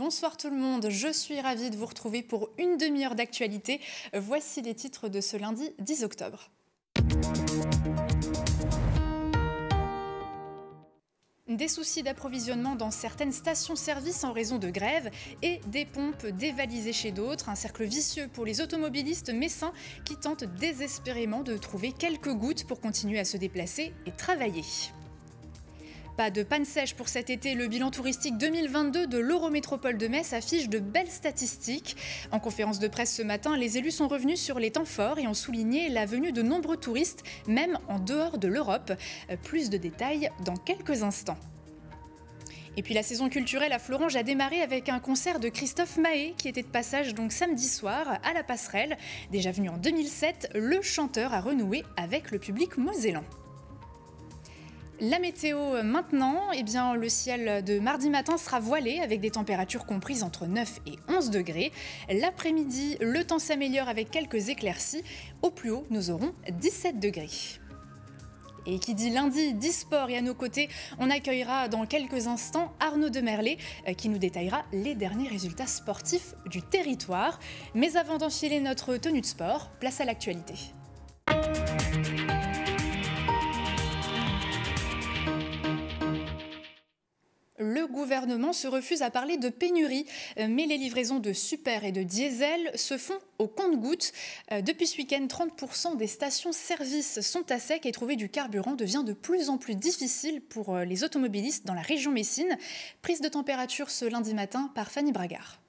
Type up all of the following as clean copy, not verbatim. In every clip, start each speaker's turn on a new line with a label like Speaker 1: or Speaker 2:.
Speaker 1: bonsoir tout le monde, je suis ravie de vous retrouver pour une demi-heure d'actualité. Voici les titres de ce lundi 10 octobre. Des soucis d'approvisionnement dans certaines stations-service en raison de grève et des pompes dévalisées chez d'autres. Un cercle vicieux pour les automobilistes messins qui tentent désespérément de trouver quelques gouttes pour continuer à se déplacer et travailler. Pas de panne sèche pour cet été, le bilan touristique 2022 de l'Eurométropole de Metz affiche de belles statistiques. En conférence de presse ce matin, les élus sont revenus sur les temps forts et ont souligné la venue de nombreux touristes, même en dehors de l'Europe. Plus de détails dans quelques instants. Et puis la saison culturelle à Florange a démarré avec un concert de Christophe Mahé qui était de passage donc samedi soir à la Passerelle. Déjà venu en 2007, le chanteur a renoué avec le public mosellan. La météo maintenant, le ciel de mardi matin sera voilé avec des températures comprises entre 9 et 11 degrés. L'après-midi, le temps s'améliore avec quelques éclaircies. Au plus haut, nous aurons 17 degrés. Et qui dit lundi, dit sport, et à nos côtés, on accueillera dans quelques instants Arnaud Demerlet qui nous détaillera les derniers résultats sportifs du territoire. Mais avant d'enfiler notre tenue de sport, place à l'actualité. Le gouvernement se refuse à parler de pénurie, mais les livraisons de super et de diesel se font au compte-gouttes. Depuis ce week-end, 30% des stations-service sont à sec et trouver du carburant devient de plus en plus difficile pour les automobilistes dans la région Messine. Prise de température ce lundi matin par Fanny Bragard.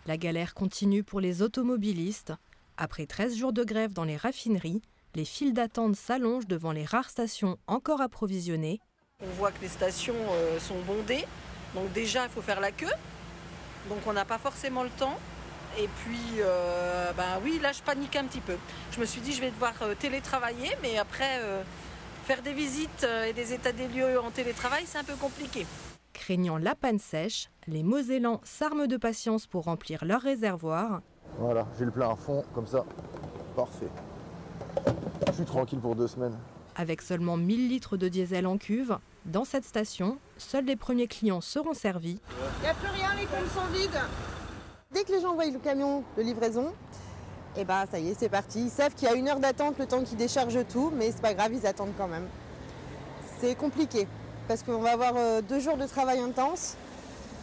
Speaker 2: La galère continue pour les automobilistes. Après 13 jours de grève dans les raffineries, les files d'attente s'allongent devant les rares stations encore approvisionnées.
Speaker 3: On voit que les stations sont bondées, donc déjà il faut faire la queue, donc on n'a pas forcément le temps. Et puis, oui, là je panique un petit peu. Je me suis dit je vais devoir télétravailler, mais après faire des visites et des états des lieux en télétravail, c'est un peu compliqué.
Speaker 2: Craignant la panne sèche, les Mosellans s'arment de patience pour remplir leur réservoir.
Speaker 4: Voilà, j'ai le plein à fond, comme ça, parfait. Je suis tranquille pour 2 semaines.
Speaker 2: Avec seulement 1000 litres de diesel en cuve, dans cette station, seuls les premiers clients seront servis.
Speaker 5: Il n'y a plus rien, les pompes sont vides. Dès que les gens voient le camion de livraison, ça y est, c'est parti. Ils savent qu'il y a 1 heure d'attente, le temps qu'ils déchargent tout, mais c'est pas grave, ils attendent quand même. C'est compliqué, parce qu'on va avoir 2 jours de travail intense,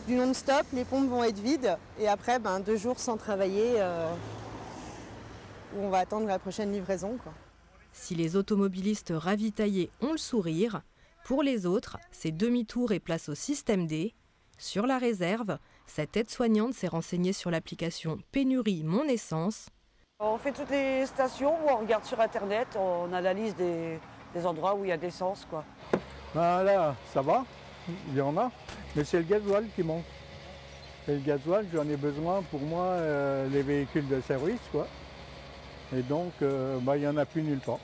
Speaker 5: du non-stop, les pompes vont être vides, et après 2 jours sans travailler, où on va attendre la prochaine livraison, quoi.
Speaker 2: Si les automobilistes ravitaillés ont le sourire, pour les autres, c'est demi-tour et place au système D. Sur la réserve, cette aide-soignante s'est renseignée sur l'application Pénurie Mon Essence.
Speaker 6: On fait toutes les stations, on regarde sur Internet, on analyse des endroits où il y a d'essence, quoi.
Speaker 7: Là, ça va, il y en a, mais c'est le gasoil qui manque. Et le gasoil, j'en ai besoin pour moi, les véhicules de service, quoi. Et donc, il n'y en a plus nulle part.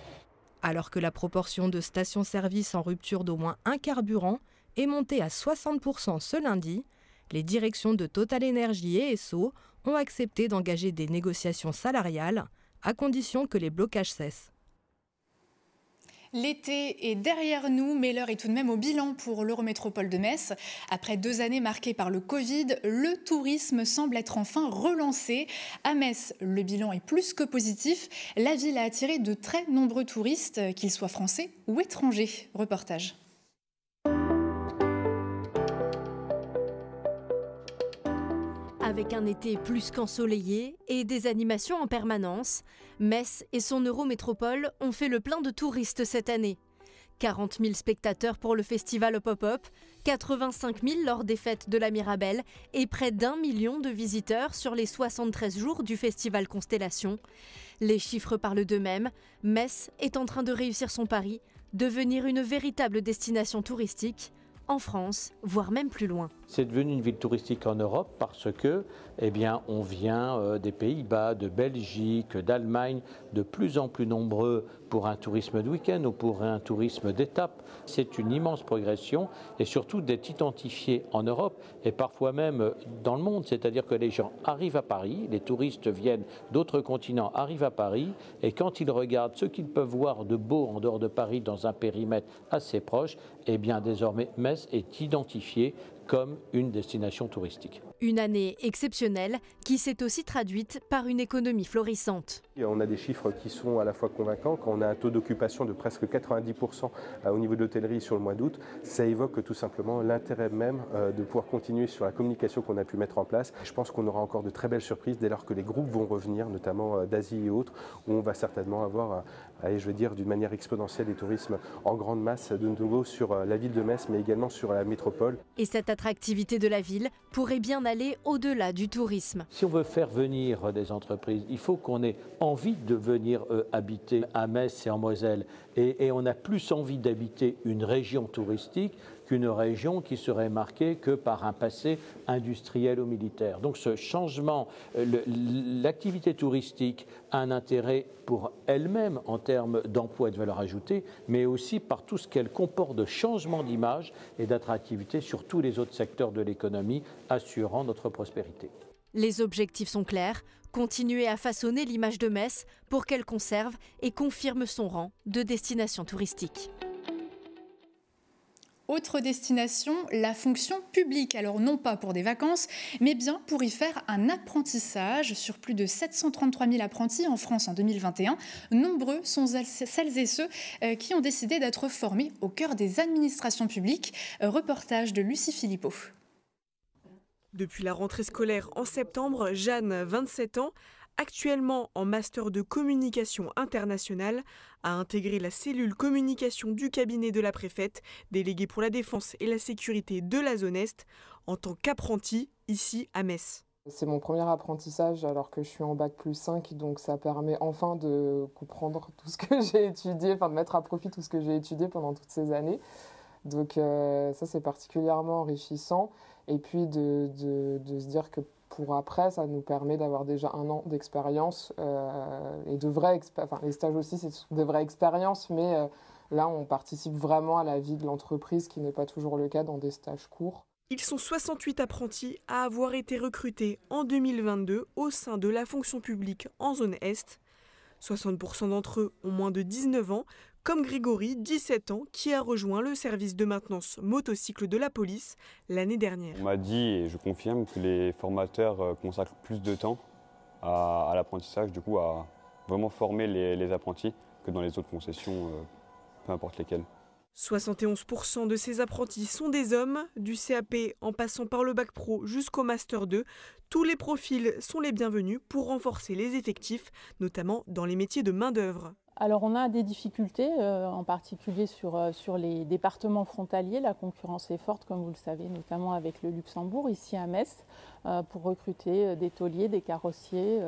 Speaker 2: Alors que la proportion de stations-service en rupture d'au moins un carburant est montée à 60% ce lundi, les directions de Total Energy et Esso ont accepté d'engager des négociations salariales, à condition que les blocages cessent.
Speaker 1: L'été est derrière nous, mais l'heure est tout de même au bilan pour l'Eurométropole de Metz. Après 2 années marquées par le Covid, le tourisme semble être enfin relancé. À Metz, le bilan est plus que positif. La ville a attiré de très nombreux touristes, qu'ils soient français ou étrangers. Reportage.
Speaker 8: Avec un été plus qu'ensoleillé et des animations en permanence, Metz et son Eurométropole ont fait le plein de touristes cette année. 40 000 spectateurs pour le festival Pop-Up, 85 000 lors des fêtes de la Mirabelle et près d'1 million de visiteurs sur les 73 jours du festival Constellation. Les chiffres parlent d'eux-mêmes. Metz est en train de réussir son pari, devenir une véritable destination touristique en France, voire même plus loin.
Speaker 9: C'est devenu une ville touristique en Europe parce que, on vient des Pays-Bas, de Belgique, d'Allemagne, de plus en plus nombreux pour un tourisme de week-end ou pour un tourisme d'étape. C'est une immense progression et surtout d'être identifié en Europe et parfois même dans le monde. C'est-à-dire que les gens arrivent à Paris, les touristes viennent d'autres continents, arrivent à Paris et quand ils regardent ce qu'ils peuvent voir de beau en dehors de Paris dans un périmètre assez proche, désormais Metz est identifié comme une destination touristique.
Speaker 8: Une année exceptionnelle qui s'est aussi traduite par une économie florissante.
Speaker 10: On a des chiffres qui sont à la fois convaincants. Quand on a un taux d'occupation de presque 90% au niveau de l'hôtellerie sur le mois d'août, ça évoque tout simplement l'intérêt même de pouvoir continuer sur la communication qu'on a pu mettre en place. Je pense qu'on aura encore de très belles surprises dès lors que les groupes vont revenir, notamment d'Asie et autres, où on va certainement avoir, d'une manière exponentielle, des tourismes en grande masse de nouveau sur la ville de Metz, mais également sur la métropole.
Speaker 8: Et cette attractivité de la ville pourrait bien aller au-delà du tourisme.
Speaker 9: Si on veut faire venir des entreprises, il faut qu'on ait envie de venir habiter à Metz et en Moselle. Et on a plus envie d'habiter une région touristique qu'une région qui serait marquée que par un passé industriel ou militaire. Donc ce changement, l'activité touristique a un intérêt pour elle-même en termes d'emploi et de valeur ajoutée, mais aussi par tout ce qu'elle comporte de changement d'image et d'attractivité sur tous les autres secteurs de l'économie, assurant notre prospérité.
Speaker 8: Les objectifs sont clairs, continuer à façonner l'image de Metz pour qu'elle conserve et confirme son rang de destination touristique.
Speaker 1: Autre destination, la fonction publique. Alors non pas pour des vacances, mais bien pour y faire un apprentissage. Sur plus de 733 000 apprentis en France en 2021, nombreux sont celles et ceux qui ont décidé d'être formés au cœur des administrations publiques. Reportage de Lucie Philippot.
Speaker 11: Depuis la rentrée scolaire en septembre, Jeanne, 27 ans, actuellement en master de communication internationale, a intégré la cellule communication du cabinet de la préfète, déléguée pour la défense et la sécurité de la zone Est, en tant qu'apprentie ici à Metz.
Speaker 12: C'est mon premier apprentissage alors que je suis en bac+5, donc ça permet enfin de comprendre tout ce que j'ai étudié, enfin de mettre à profit tout ce que j'ai étudié pendant toutes ces années. Donc ça c'est particulièrement enrichissant. Et puis de se dire que pour après, ça nous permet d'avoir déjà 1 an d'expérience et de vraies les stages aussi, c'est des vraies expériences, mais là, on participe vraiment à la vie de l'entreprise, qui n'est pas toujours le cas dans des stages courts.
Speaker 11: Ils sont 68 apprentis à avoir été recrutés en 2022 au sein de la fonction publique en zone Est. 60% d'entre eux ont moins de 19 ans, comme Grégory, 17 ans, qui a rejoint le service de maintenance motocycle de la police l'année dernière.
Speaker 13: On m'a dit, et je confirme, que les formateurs consacrent plus de temps à l'apprentissage, du coup à vraiment former les apprentis que dans les autres concessions, peu importe lesquelles.
Speaker 11: 71% de ces apprentis sont des hommes, du CAP en passant par le bac pro jusqu'au master 2. Tous les profils sont les bienvenus pour renforcer les effectifs, notamment dans les métiers de main-d'œuvre.
Speaker 14: Alors on a des difficultés, en particulier sur les départements frontaliers. La concurrence est forte, comme vous le savez, notamment avec le Luxembourg, ici à Metz, pour recruter des tôliers, des carrossiers,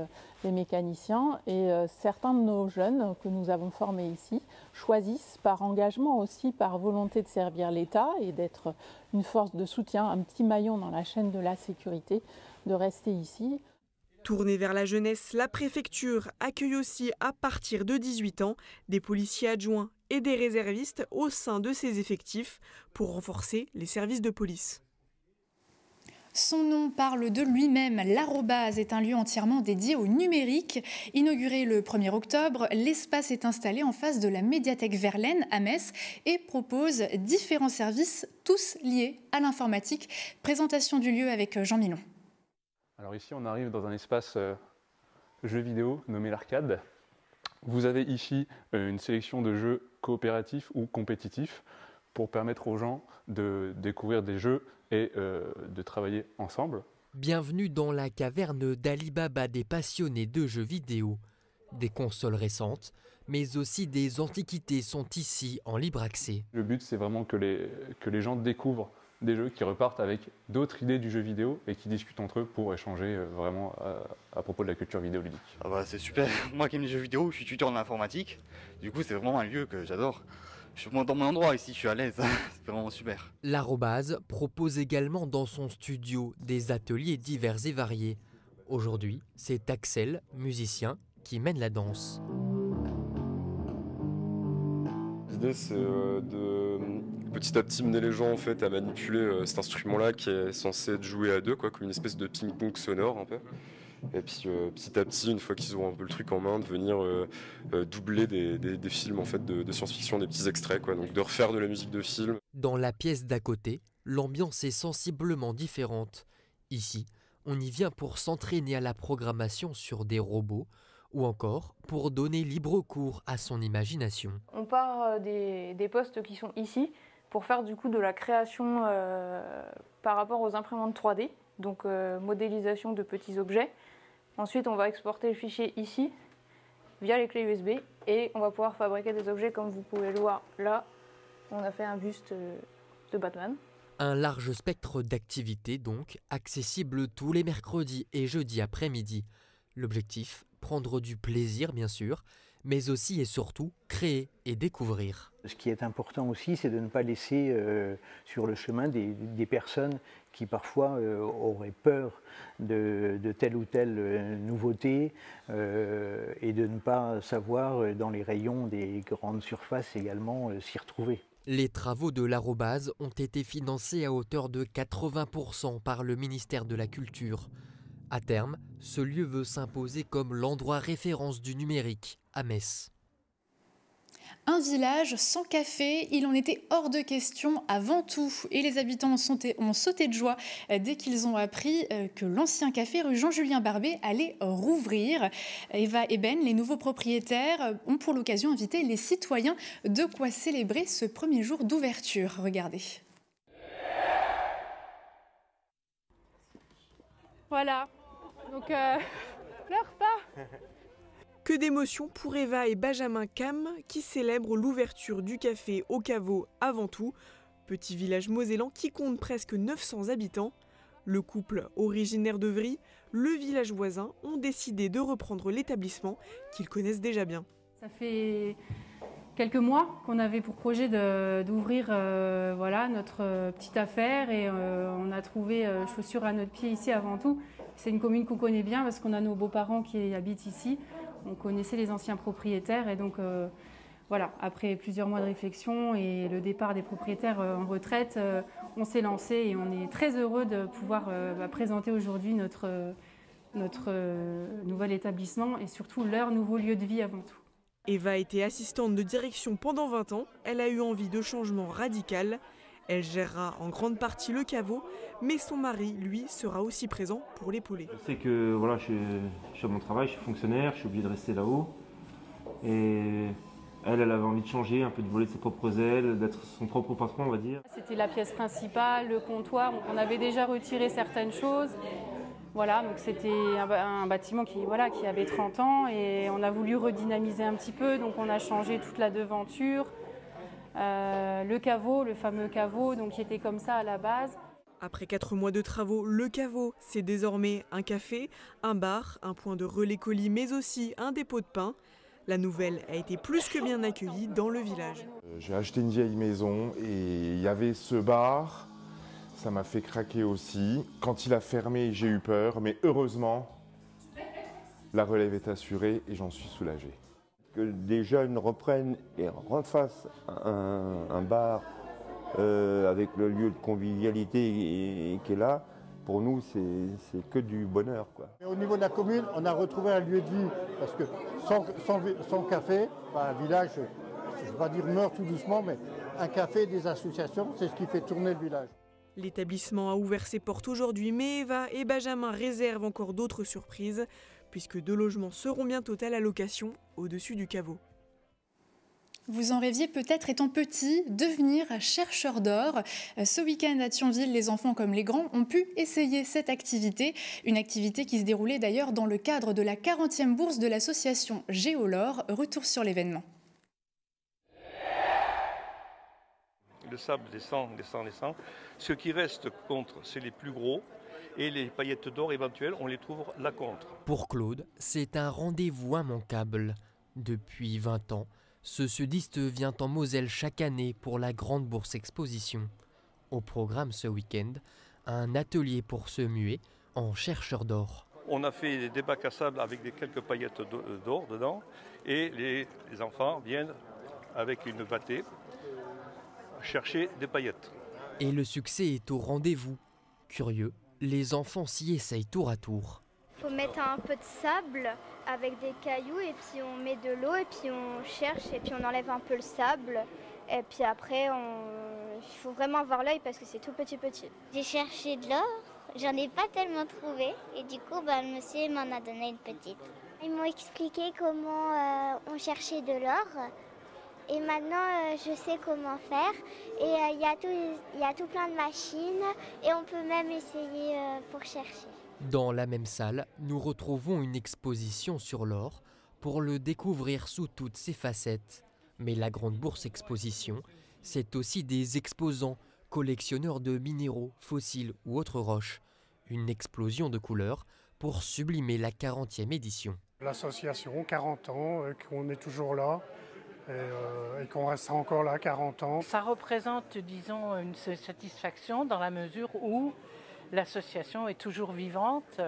Speaker 14: des mécaniciens. Et certains de nos jeunes que nous avons formés ici choisissent par engagement aussi, par volonté de servir l'État et d'être une force de soutien, un petit maillon dans la chaîne de la sécurité, de rester ici.
Speaker 11: Tournée vers la jeunesse, la préfecture accueille aussi à partir de 18 ans des policiers adjoints et des réservistes au sein de ses effectifs pour renforcer les services de police.
Speaker 1: Son nom parle de lui-même. L'Arrobase est un lieu entièrement dédié au numérique. Inauguré le 1er octobre, l'espace est installé en face de la médiathèque Verlaine à Metz et propose différents services, tous liés à l'informatique. Présentation du lieu avec Jean Milon.
Speaker 15: Alors ici, on arrive dans un espace jeux vidéo nommé l'Arcade. Vous avez ici une sélection de jeux coopératifs ou compétitifs pour permettre aux gens de découvrir des jeux et de travailler ensemble.
Speaker 16: Bienvenue dans la caverne d'Ali Baba des passionnés de jeux vidéo. Des consoles récentes, mais aussi des antiquités sont ici en libre accès.
Speaker 15: Le but, c'est vraiment que les gens découvrent des jeux, qui repartent avec d'autres idées du jeu vidéo et qui discutent entre eux pour échanger vraiment à propos de la culture vidéoludique.
Speaker 17: Ah bah, c'est super. Moi qui aime les jeux vidéo, je suis tuteur en informatique. Du coup, c'est vraiment un lieu que j'adore. Je suis dans mon endroit ici, je suis à l'aise. C'est vraiment super.
Speaker 16: L'Arrobase propose également dans son studio des ateliers divers et variés. Aujourd'hui, c'est Axel, musicien, qui mène la danse.
Speaker 18: L'idée, c'est de petit à petit mener les gens en fait, à manipuler cet instrument-là qui est censé être joué à deux, quoi, comme une espèce de ping-pong sonore un peu. Et puis petit à petit, une fois qu'ils auront un peu le truc en main, de venir doubler des films en fait, de science-fiction, des petits extraits, quoi, donc de refaire de la musique de film.
Speaker 16: Dans la pièce d'à côté, l'ambiance est sensiblement différente. Ici, on y vient pour s'entraîner à la programmation sur des robots ou encore pour donner libre cours à son imagination.
Speaker 19: On part des postes qui sont ici pour faire du coup de la création par rapport aux imprimantes 3D, donc modélisation de petits objets. Ensuite, on va exporter le fichier ici via les clés USB et on va pouvoir fabriquer des objets comme vous pouvez le voir là. On a fait un buste de Batman.
Speaker 16: Un large spectre d'activités donc, accessible tous les mercredis et jeudis après-midi. L'objectif, prendre du plaisir bien sûr, mais aussi et surtout créer et découvrir.
Speaker 20: Ce qui est important aussi, c'est de ne pas laisser sur le chemin des personnes qui parfois auraient peur de telle ou telle nouveauté et de ne pas savoir dans les rayons des grandes surfaces également s'y retrouver.
Speaker 16: Les travaux de l'arrobase ont été financés à hauteur de 80% par le ministère de la Culture. À terme, ce lieu veut s'imposer comme l'endroit référence du numérique à Metz.
Speaker 1: Un village sans café, il en était hors de question avant tout. Et les habitants ont sauté de joie dès qu'ils ont appris que l'ancien café rue Jean-Julien Barbet allait rouvrir. Eva et Ben, les nouveaux propriétaires, ont pour l'occasion invité les citoyens, de quoi célébrer ce premier jour d'ouverture. Regardez.
Speaker 21: Voilà, donc pleure pas.
Speaker 11: Que d'émotions pour Eva et Benjamin Cam qui célèbrent l'ouverture du café au caveau avant tout. Petit village mosellan qui compte presque 900 habitants. Le couple originaire de Vry, le village voisin, ont décidé de reprendre l'établissement qu'ils connaissent déjà bien.
Speaker 21: Ça fait quelques mois qu'on avait pour projet d'ouvrir voilà, notre petite affaire et on a trouvé chaussures à notre pied ici avant tout. C'est une commune qu'on connaît bien parce qu'on a nos beaux-parents qui habitent ici. On connaissait les anciens propriétaires et donc voilà, après plusieurs mois de réflexion et le départ des propriétaires en retraite, on s'est lancé et on est très heureux de pouvoir présenter aujourd'hui notre nouvel établissement et surtout leur nouveau lieu de vie avant tout.
Speaker 11: Eva a été assistante de direction pendant 20 ans. Elle a eu envie de changement radical. Elle gérera en grande partie le caveau, mais son mari, lui, sera aussi présent pour l'épauler.
Speaker 22: Je sais que voilà, je suis à mon travail, je suis fonctionnaire, je suis obligé de rester là-haut. Et elle avait envie de changer, un peu de voler de ses propres ailes, d'être son propre patron, on va dire.
Speaker 21: C'était la pièce principale, le comptoir. On avait déjà retiré certaines choses. Voilà, donc c'était un bâtiment qui avait 30 ans et on a voulu redynamiser un petit peu. Donc on a changé toute la devanture. Le caveau, le fameux caveau, donc qui était comme ça à la base.
Speaker 11: Après 4 mois de travaux, le caveau, c'est désormais un café, un bar, un point de relais colis, mais aussi un dépôt de pain. La nouvelle a été plus que bien accueillie dans le village.
Speaker 23: J'ai acheté une vieille maison et il y avait ce bar, ça m'a fait craquer aussi. Quand il a fermé, j'ai eu peur, mais heureusement, la relève est assurée et j'en suis soulagé.
Speaker 24: Que des jeunes reprennent et refassent un bar avec le lieu de convivialité qui est là, pour nous c'est que du bonheur, quoi.
Speaker 25: Et au niveau de la commune, on a retrouvé un lieu de vie, parce que sans café, un village, je ne vais pas dire meurt tout doucement, mais un café, des associations, c'est ce qui fait tourner le village.
Speaker 11: L'établissement a ouvert ses portes aujourd'hui, mais Eva et Benjamin réservent encore d'autres surprises, puisque 2 logements seront bientôt à la location au-dessus du caveau.
Speaker 1: Vous en rêviez peut-être étant petit, devenir chercheur d'or. Ce week-end à Thionville, les enfants comme les grands ont pu essayer cette activité. Une activité qui se déroulait d'ailleurs dans le cadre de la 40e bourse de l'association Géolore. Retour sur l'événement.
Speaker 26: Le sable descend. Ce qui reste contre, c'est les plus gros. Et les paillettes d'or éventuelles, on les trouve là contre.
Speaker 16: Pour Claude, c'est un rendez-vous immanquable. Depuis 20 ans, ce sudiste vient en Moselle chaque année pour la grande bourse exposition. Au programme ce week-end, un atelier pour se muer en chercheur d'or.
Speaker 26: On a fait des bacs à sable avec quelques paillettes d'or dedans. Et les enfants viennent avec une battée chercher des paillettes.
Speaker 16: Et le succès est au rendez-vous. Curieux, les enfants s'y essayent tour à tour.
Speaker 27: Il faut mettre un peu de sable avec des cailloux et puis on met de l'eau et puis on cherche et puis on enlève un peu le sable. Et puis après on Il faut vraiment avoir l'œil parce que c'est tout petit.
Speaker 2: J'ai cherché de l'or, j'en ai pas tellement trouvé et du coup le monsieur m'en a donné une petite. Ils m'ont expliqué comment on cherchait de l'or et maintenant je sais comment faire et il y a tout plein de machines et on peut même essayer pour chercher.
Speaker 16: Dans la même salle, nous retrouvons une exposition sur l'or pour le découvrir sous toutes ses facettes. Mais la Grande Bourse Exposition, c'est aussi des exposants, collectionneurs de minéraux, fossiles ou autres roches. Une explosion de couleurs pour sublimer la 40e édition.
Speaker 3: L'association, 40 ans, qu'on est toujours là et qu'on restera encore là 40 ans.
Speaker 4: Ça représente, disons, une satisfaction dans la mesure où l'association est toujours vivante.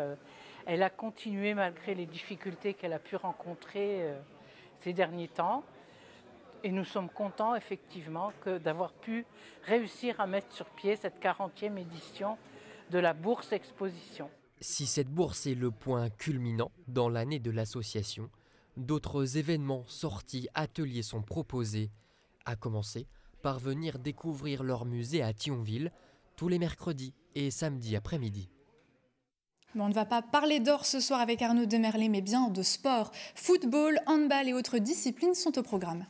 Speaker 4: Elle a continué malgré les difficultés qu'elle a pu rencontrer ces derniers temps. Et nous sommes contents effectivement d'avoir pu réussir à mettre sur pied cette 40e édition de la Bourse Exposition.
Speaker 16: Si cette bourse est le point culminant dans l'année de l'association, d'autres événements, sorties, ateliers sont proposés, à commencer par venir découvrir leur musée à Thionville tous les mercredis et samedis après-midi.
Speaker 1: Bon, on ne va pas parler d'or ce soir avec Arnaud Demerlet, mais bien de sport. Football, handball et autres disciplines sont au programme.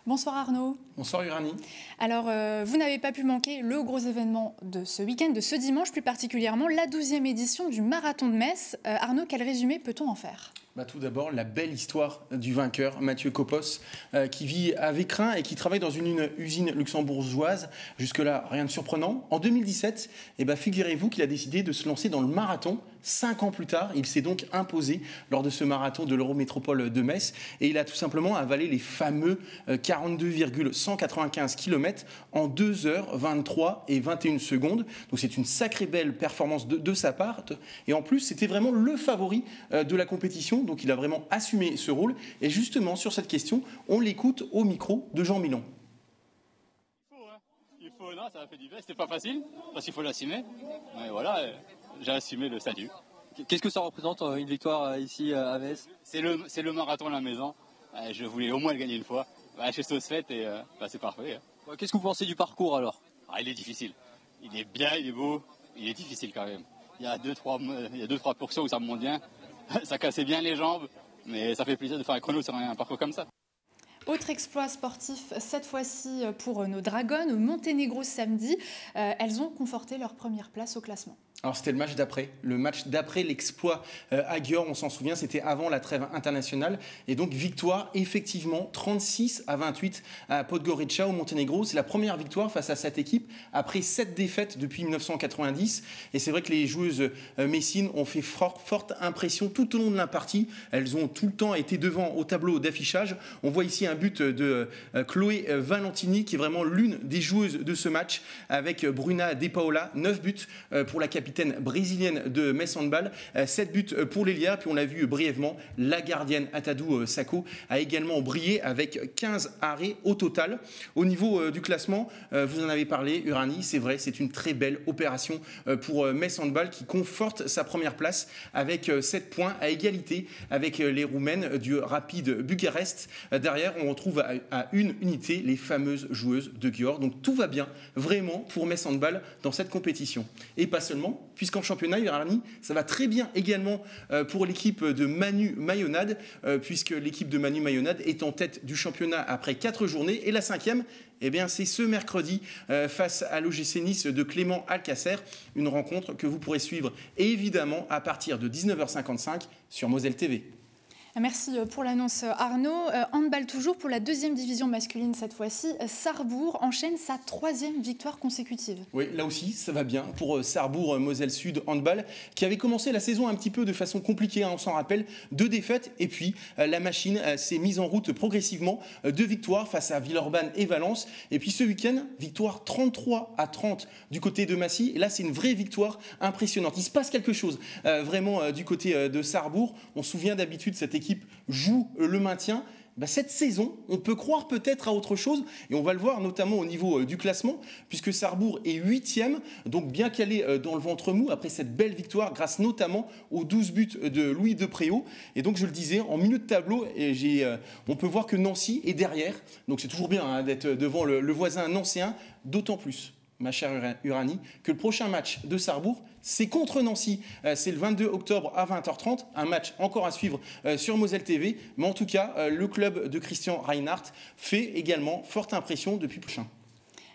Speaker 1: Bonsoir Arnaud.
Speaker 5: Bonsoir Uranie.
Speaker 1: Alors, vous n'avez pas pu manquer le gros événement de ce week-end, de ce dimanche plus particulièrement, la 12e édition du Marathon de Metz. Arnaud, quel résumé peut-on en faire ?
Speaker 5: Tout d'abord, la belle histoire du vainqueur, Mathieu Copos, qui vit à Vécrin et qui travaille dans une usine luxembourgeoise. Jusque-là, rien de surprenant. En 2017, figurez-vous qu'il a décidé de se lancer dans le marathon. 5 ans plus tard, il s'est donc imposé lors de ce marathon de l'Eurométropole de Metz. Et il a tout simplement avalé les fameux 42,195 km en 2h23 et 21 secondes. Donc c'est une sacrée belle performance de sa part. Et en plus, c'était vraiment le favori de la compétition. Donc il a vraiment assumé ce rôle. Et justement, sur cette question, on l'écoute au micro de Jean Milon.
Speaker 6: Il faut, non, ça a fait du bien. C'était pas facile, parce qu'il faut l'assumer. Mais voilà, j'ai assumé le statut.
Speaker 7: Qu'est-ce que ça représente une victoire ici à Metz ?
Speaker 6: C'est le marathon à la maison. Je voulais au moins le gagner une fois. Je suis sauce faite et c'est parfait.
Speaker 7: Qu'est-ce que vous pensez du parcours alors ?
Speaker 6: Il est difficile. Il est bien, il est beau. Il est difficile quand même. Il y a 2-3 portions où ça me monte bien. Ça cassait bien les jambes. Mais ça fait plaisir de faire un chrono sur un parcours comme ça.
Speaker 1: Autre exploit sportif, cette fois-ci pour nos Dragons au Monténégro samedi. Elles ont conforté leur première place au classement.
Speaker 5: Alors c'était le match d'après l'exploit à Győr, on s'en souvient, c'était avant la trêve internationale. Et donc victoire effectivement 36-28 à Podgorica au Monténégro. C'est la première victoire face à cette équipe après 7 défaites depuis 1990. Et c'est vrai que les joueuses messines ont fait forte impression tout au long de la partie. Elles ont tout le temps été devant au tableau d'affichage. On voit ici un but de Chloé Valentini qui est vraiment l'une des joueuses de ce match avec Bruna De Paula, 9 buts pour la capitaine brésilienne de Metz Handball, 7 buts pour l'Elia. Puis on l'a vu brièvement, la gardienne Atadou Sako a également brillé avec 15 arrêts au total. Au niveau du classement, vous en avez parlé, Uranie, c'est vrai, c'est une très belle opération pour Metz Handball qui conforte sa première place avec 7 points à égalité avec les Roumaines du Rapid Bucarest. Derrière, on retrouve à une unité les fameuses joueuses de Győr. Donc tout va bien vraiment pour Metz Handball dans cette compétition. Et pas seulement, puisqu'en championnat, Uranie, ça va très bien également pour l'équipe de Manu Mayonade, puisque l'équipe de Manu Mayonade est en tête du championnat après 4 journées. Et la 5e, c'est ce mercredi face à l'OGC Nice de Clément Alcacer. Une rencontre que vous pourrez suivre évidemment à partir de 19h55 sur Moselle TV.
Speaker 1: Merci pour l'annonce Arnaud. Handball toujours pour la 2e division masculine cette fois-ci. Sarrebourg enchaîne sa 3e victoire consécutive.
Speaker 5: Oui, là aussi ça va bien pour Sarrebourg Moselle Sud Handball qui avait commencé la saison un petit peu de façon compliquée, on s'en rappelle, 2 défaites et puis la machine s'est mise en route progressivement. 2 victoires face à Villeurbanne et Valence. Et puis ce week-end, victoire 33-30 du côté de Massy. Et là c'est une vraie victoire impressionnante. Il se passe quelque chose vraiment du côté de Sarrebourg. On se souvient d'habitude cette équipe joue le maintien. cette saison, on peut croire peut-être à autre chose, et on va le voir notamment au niveau du classement, puisque Sarrebourg est 8e, donc bien calé dans le ventre mou, après cette belle victoire, grâce notamment aux 12 buts de Louis Depréau. Et donc je le disais, en milieu de tableau, on peut voir que Nancy est derrière, donc c'est toujours bien d'être devant le voisin nancéen, d'autant plus, ma chère Uranie, que le prochain match de Sarrebourg, c'est contre Nancy. C'est le 22 octobre à 20h30, un match encore à suivre sur Moselle TV. Mais en tout cas, le club de Christian Reinhardt fait également forte impression depuis prochain.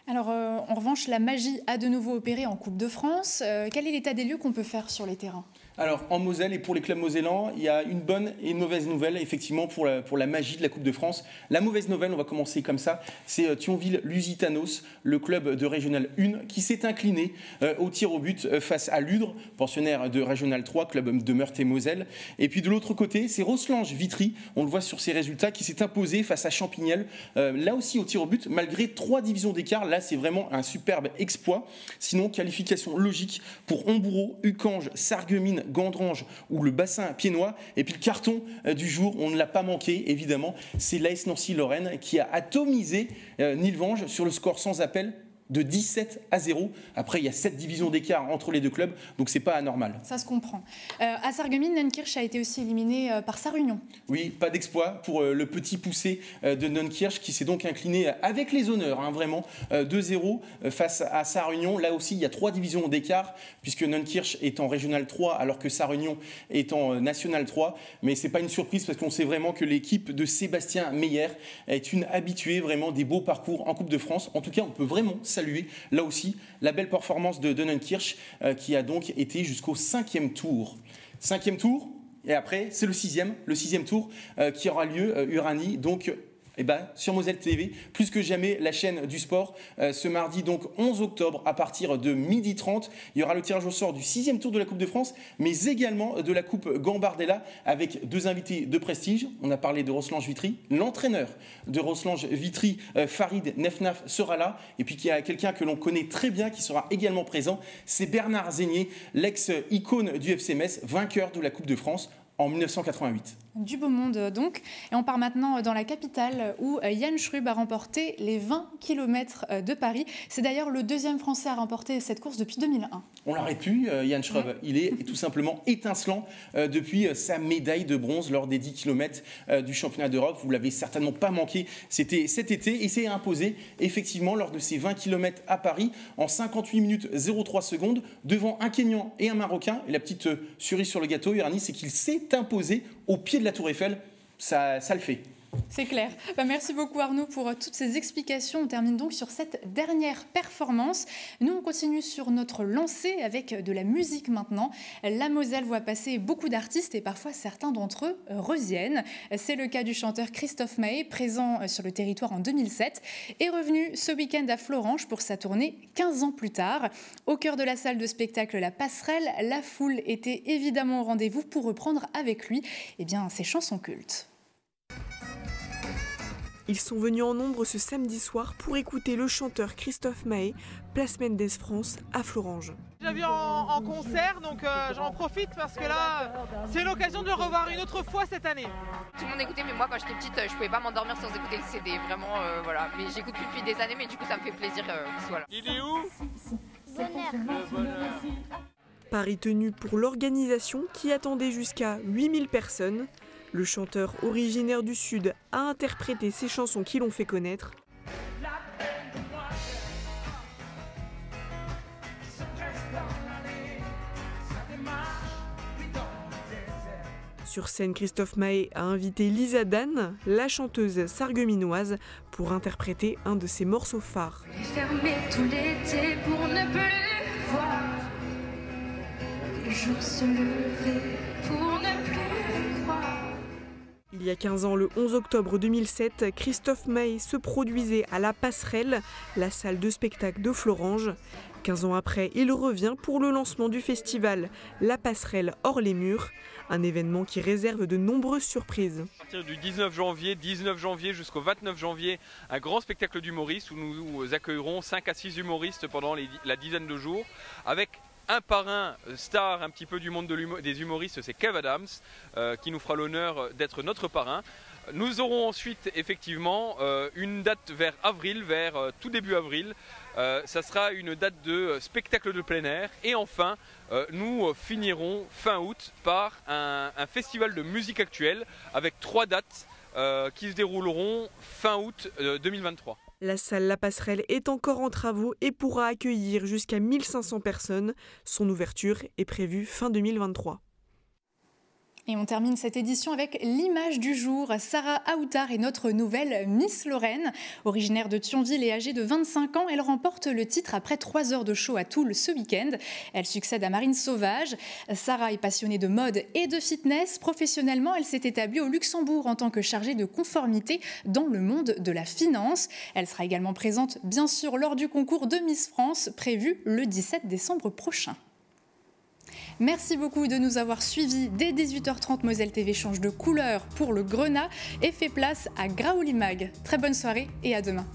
Speaker 1: Alors, en revanche, la magie a de nouveau opéré en Coupe de France. Quel est l'état des lieux qu'on peut faire sur les terrains ?
Speaker 5: Alors, en Moselle et pour les clubs mosellans, il y a une bonne et une mauvaise nouvelle, effectivement, pour la magie de la Coupe de France. La mauvaise nouvelle, on va commencer comme ça, c'est Thionville-Lusitanos, le club de Régional 1, qui s'est incliné au tir au but face à Ludre, pensionnaire de Régional 3, club de Meurthe-et-Moselle. Et puis de l'autre côté, c'est Rosselange-Vitry, on le voit sur ses résultats, qui s'est imposé face à Champignelles, là aussi au tir au but, malgré 3 divisions d'écart. Là, c'est vraiment un superbe exploit. Sinon, qualification logique pour Homboureau, Ucange, Sarreguemines, Gandrange ou le bassin piénois. Et puis le carton du jour, on ne l'a pas manqué évidemment, c'est l'AS Nancy-Lorraine qui a atomisé Nilvange sur le score sans appel de 17-0. Après, il y a 7 divisions d'écart entre les deux clubs, donc c'est pas anormal.
Speaker 1: Ça se comprend. À Sarreguemines, Neunkirch a été aussi éliminé par Sarre-Union.
Speaker 5: Oui, pas d'exploit pour le petit poussé de Neunkirch qui s'est donc incliné avec les honneurs, vraiment, 2-0 face à Sarre-Union. Là aussi, il y a 3 divisions d'écart, puisque Neunkirch est en Régional 3, alors que Sarre-Union est en National 3. Mais c'est pas une surprise, parce qu'on sait vraiment que l'équipe de Sébastien Meyer est une habituée vraiment des beaux parcours en Coupe de France. En tout cas, on peut vraiment saluer là aussi la belle performance de Neunkirch qui a donc été jusqu'au 5e tour. 5e tour, et après c'est le 6e tour qui aura lieu, Uranie, donc sur Moselle TV, plus que jamais la chaîne du sport. Ce mardi donc 11 octobre à partir de 12h30, il y aura le tirage au sort du 6e tour de la Coupe de France, mais également de la Coupe Gambardella avec 2 invités de prestige. On a parlé de Rosselange-Vitry, l'entraîneur de Rosselange-Vitry, Farid Nefnaf, sera là, et puis il y a quelqu'un que l'on connaît très bien qui sera également présent, c'est Bernard Zégnier, l'ex-icône du FC Metz, vainqueur de la Coupe de France en 1988.
Speaker 1: Du beau monde donc. Et on part maintenant dans la capitale où Yann Schrub a remporté les 20 km de Paris. C'est d'ailleurs le 2e Français à remporter cette course depuis 2001.
Speaker 5: On l'aurait pu, Yann Schrub. Il est tout simplement étincelant depuis sa médaille de bronze lors des 10 km du championnat d'Europe. Vous ne l'avez certainement pas manqué, c'était cet été. Et s'est imposé effectivement lors de ces 20 km à Paris en 58 minutes 03 secondes devant un Kényan et un Marocain. Et la petite cerise sur le gâteau, Uranie, c'est qu'il s'est imposé au pied de la Tour Eiffel, ça le fait.
Speaker 1: C'est clair. Merci beaucoup Arnaud pour toutes ces explications. On termine donc sur cette dernière performance. Nous, on continue sur notre lancée avec de la musique maintenant. La Moselle voit passer beaucoup d'artistes et parfois certains d'entre eux reviennent. C'est le cas du chanteur Christophe Maé, présent sur le territoire en 2007, et revenu ce week-end à Florange pour sa tournée 15 ans plus tard. Au cœur de la salle de spectacle La Passerelle, la foule était évidemment au rendez-vous pour reprendre avec lui ses chansons cultes.
Speaker 11: Ils sont venus en nombre ce samedi soir pour écouter le chanteur Christophe Maé, Place Mendes France, à Florange.
Speaker 8: Je l'ai vu en concert, donc j'en profite parce que là, c'est l'occasion de le revoir une autre fois cette année.
Speaker 9: Tout le monde écoutait, mais moi quand j'étais petite, je pouvais pas m'endormir sans écouter le CD, vraiment, voilà. Mais j'écoute depuis des années, mais du coup ça me fait plaisir qu'il soit là.
Speaker 8: Il est où?
Speaker 2: Bonheur.
Speaker 11: Pari tenu pour l'organisation qui attendait jusqu'à 8000 personnes. Le chanteur originaire du Sud a interprété ces chansons qui l'ont fait connaître. Sur scène, Christophe Maé a invité Lisa Dan, la chanteuse sarregueminoise, pour interpréter un de ses morceaux phares.
Speaker 10: Fermé tout l'été pour ne plus voir le jour se lever pour ne plus croire.
Speaker 11: Il y a 15 ans, le 11 octobre 2007, Christophe Maé se produisait à La Passerelle, la salle de spectacle de Florange. 15 ans après, il revient pour le lancement du festival La Passerelle hors les murs, un événement qui réserve de nombreuses surprises.
Speaker 12: À partir du 19 janvier jusqu'au 29 janvier, un grand spectacle d'humoristes où nous accueillerons 5 à 6 humoristes pendant la dizaine de jours, avec un parrain star un petit peu du monde des humoristes, c'est Kev Adams, qui nous fera l'honneur d'être notre parrain. Nous aurons ensuite effectivement une date vers avril, vers tout début avril. Ça sera une date de spectacle de plein air. Et enfin, nous finirons fin août par un festival de musique actuelle avec 3 dates qui se dérouleront fin août 2023.
Speaker 11: La salle La Passerelle est encore en travaux et pourra accueillir jusqu'à 1500 personnes. Son ouverture est prévue fin 2023.
Speaker 1: Et on termine cette édition avec l'image du jour. Sarah Aoutar est notre nouvelle Miss Lorraine. Originaire de Thionville et âgée de 25 ans, elle remporte le titre après 3 heures de show à Toul ce week-end. Elle succède à Marine Sauvage. Sarah est passionnée de mode et de fitness. Professionnellement, elle s'est établie au Luxembourg en tant que chargée de conformité dans le monde de la finance. Elle sera également présente, bien sûr, lors du concours de Miss France, prévu le 17 décembre prochain. Merci beaucoup de nous avoir suivis. Dès 18h30, Moselle TV change de couleur pour le Grenat et fait place à Graouli Mag. Très bonne soirée et à demain.